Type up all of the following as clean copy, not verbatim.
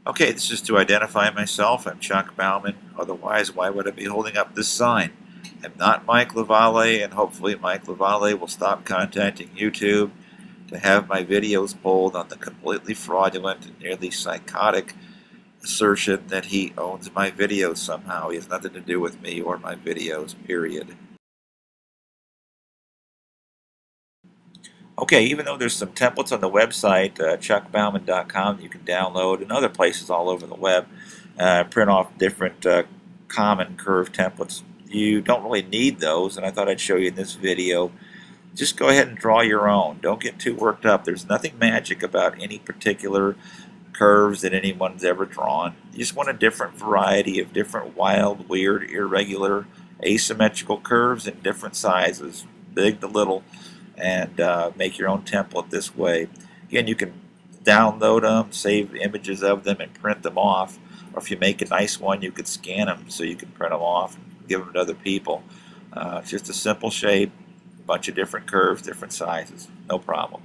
Okay, this is to identify myself. I'm Chuck Bauman. Otherwise, why would I be holding up this sign? I'm not Mike LaValle, and hopefully Mike LaValle will stop contacting YouTube to have my videos pulled on the completely fraudulent and nearly psychotic assertion that he owns my videos somehow. He has nothing to do with me or my videos, period. Okay, even though there's some templates on the website, chuckbauman.com, you can download, and other places all over the web, print off different common curve templates. You don't really need those, and I thought I'd show you in this video. Just go ahead and draw your own. Don't get too worked up. There's nothing magic about any particular curves that anyone's ever drawn. You just want a different variety of different wild, weird, irregular, asymmetrical curves in different sizes, big to little, and make your own template this way. Again, you can download them, save images of them, and print them off. Or if you make a nice one, you could scan them so you can print them off and give them to other people. It's just a simple shape, a bunch of different curves, different sizes, no problem.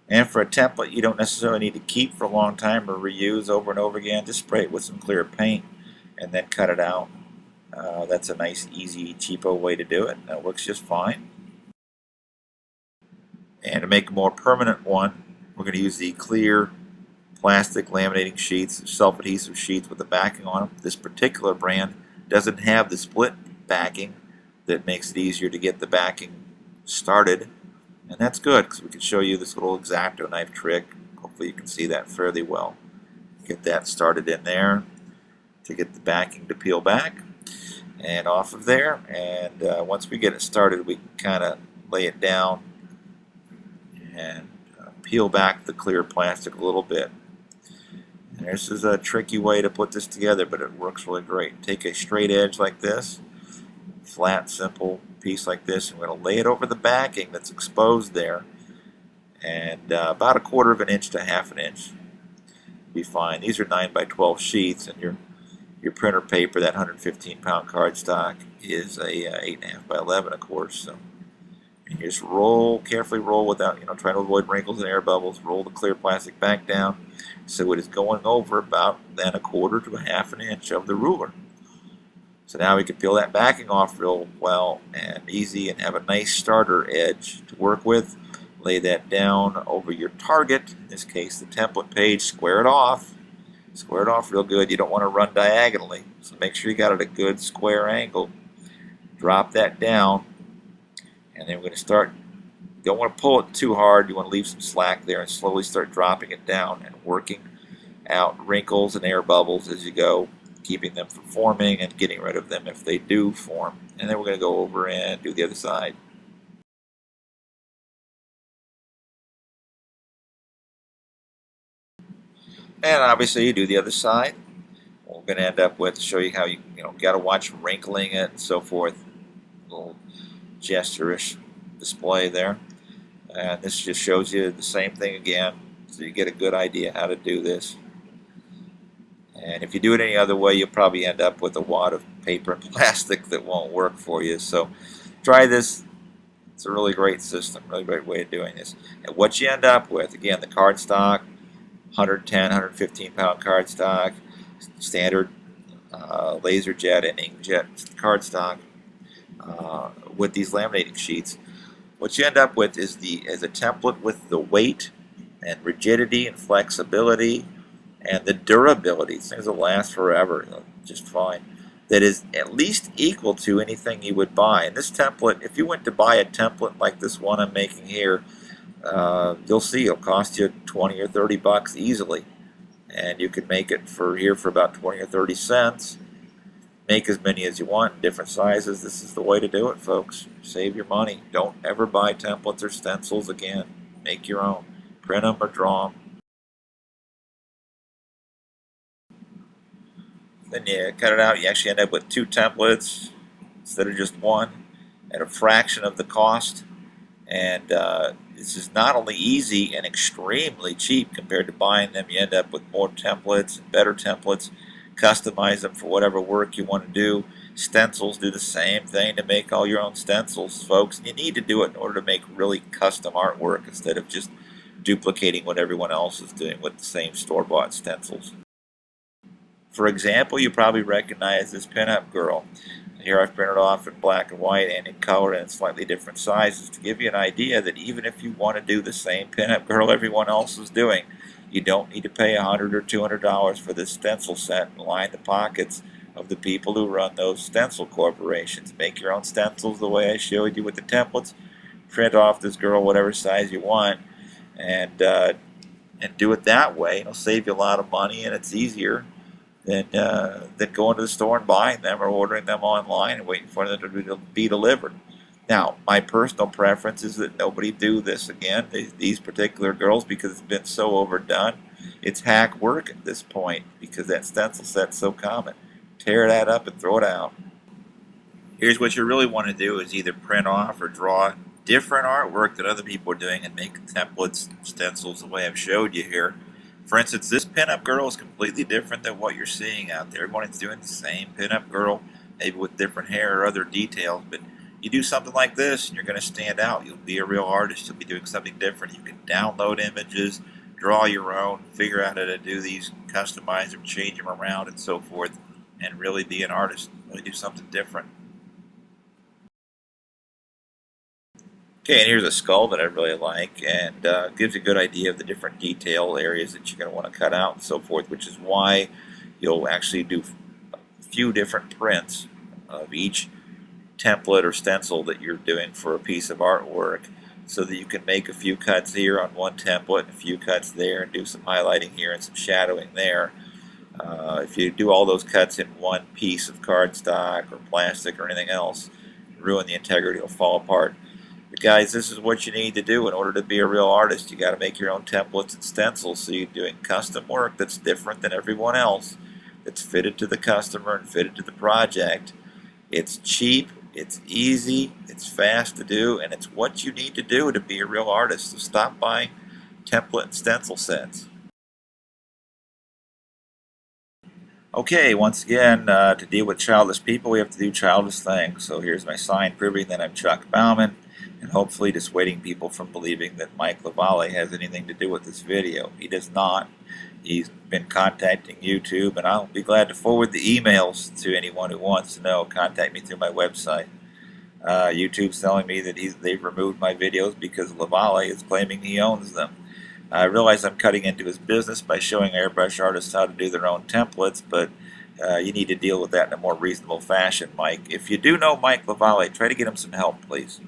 And for a template, you don't necessarily need to keep for a long time or reuse over and over again. Just spray it with some clear paint and then cut it out. That's a nice, easy, cheapo way to do it. That works just fine. And to make a more permanent one, we're going to use the clear plastic laminating sheets, self-adhesive sheets with the backing on them. This particular brand doesn't have the split backing that makes it easier to get the backing started. And that's good because we can show you this little X-Acto knife trick. Hopefully you can see that fairly well. Get that started in there to get the backing to peel back and off of there. And once we get it started, we can kind of lay it down and peel back the clear plastic a little bit. And this is a tricky way to put this together, but it works really great. Take a straight edge like this, flat, simple piece like this, and we're going to lay it over the backing that's exposed there, and about 1/4 of an inch to 1/2 an inch be fine. These are 9 by 12 sheets, and your printer paper, that 115-pound cardstock, is a 8.5 by 11, of course. So you just carefully roll without, trying to avoid wrinkles and air bubbles. Roll the clear plastic back down so it is going over about then 1/4 to 1/2 an inch of the ruler. So now we can peel that backing off real well and easy and have a nice starter edge to work with. Lay that down over your target, in this case the template page, square it off. Square it off real good. You don't want to run diagonally, so make sure you got it at a good square angle. Drop that down, and then we're going to start. You don't want to pull it too hard. You want to leave some slack there and slowly start dropping it down and working out wrinkles and air bubbles as you go, keeping them from forming and getting rid of them if they do form. And then we're going to go over and do the other side. And obviously you do the other side. We're going to end up with, to show you how you got to watch wrinkling it and so forth. A little gesture-ish display there. And this just shows you the same thing again, so you get a good idea how to do this. And if you do it any other way, you'll probably end up with a wad of paper and plastic that won't work for you. So try this. It's a really great system, really great way of doing this. And what you end up with, again, the cardstock, 110, 115 pound cardstock, standard laser jet and inkjet cardstock with these laminating sheets. What you end up with is a template with the weight and rigidity and flexibility and the durability. These things will last forever, just fine. That is at least equal to anything you would buy. And this template, if you went to buy a template like this one I'm making here, you'll see it'll cost you 20 or 30 bucks easily. And you can make it for about 20 or 30 cents. Make as many as you want in different sizes. This is the way to do it, folks. Save your money. Don't ever buy templates or stencils again. Make your own. Print them or draw them. Then you cut it out. You actually end up with 2 templates instead of just one at a fraction of the cost. And this is not only easy and extremely cheap compared to buying them. You end up with more templates and better templates. Customize them for whatever work you want to do. Stencils, do the same thing to make all your own stencils, folks. You need to do it in order to make really custom artwork instead of just duplicating what everyone else is doing with the same store-bought stencils. For example, you probably recognize this pinup girl. Here I've printed off in black and white and in color and in slightly different sizes to give you an idea that even if you want to do the same pinup girl everyone else is doing, you don't need to pay $100 or $200 for this stencil set and line the pockets of the people who run those stencil corporations. Make your own stencils the way I showed you with the templates. Print off this girl whatever size you want and do it that way. It'll save you a lot of money and it's easier than going to the store and buying them or ordering them online and waiting for them to be delivered. Now, my personal preference is that nobody do this again, these particular girls, because it's been so overdone. It's hack work at this point because that stencil set's so common. Tear that up and throw it out. Here's what you really want to do is either print off or draw different artwork that other people are doing and make templates, stencils the way I've showed you here. For instance, this pinup girl is completely different than what you're seeing out there. Everyone is doing the same pinup girl, maybe with different hair or other details, but you do something like this and you're going to stand out. You'll be a real artist. You'll be doing something different. You can download images, draw your own, figure out how to do these, customize them, change them around and so forth, and really be an artist, really do something different. Okay, and here's a skull that I really like, and gives a good idea of the different detail areas that you're going to want to cut out and so forth, which is why you'll actually do a few different prints of each template or stencil that you're doing for a piece of artwork, so that you can make a few cuts here on one template, and a few cuts there, and do some highlighting here and some shadowing there. If you do all those cuts in one piece of cardstock or plastic or anything else, ruin the integrity, it'll fall apart. But guys, this is what you need to do in order to be a real artist. You got to make your own templates and stencils, so you're doing custom work that's different than everyone else, that's fitted to the customer and fitted to the project. It's cheap, it's easy, it's fast to do, and it's what you need to do to be a real artist. So stop buying template and stencil sets. Okay, once again, to deal with childless people, we have to do childish things. So here's my sign proving that I'm Chuck Bauman, and hopefully dissuading people from believing that Mike LaValle has anything to do with this video. He does not. He's been contacting YouTube, and I'll be glad to forward the emails to anyone who wants to know. Contact me through my website. YouTube's telling me that they've removed my videos because LaValle is claiming he owns them. I realize I'm cutting into his business by showing airbrush artists how to do their own templates, but you need to deal with that in a more reasonable fashion, Mike. If you do know Mike LaValle, try to get him some help, please.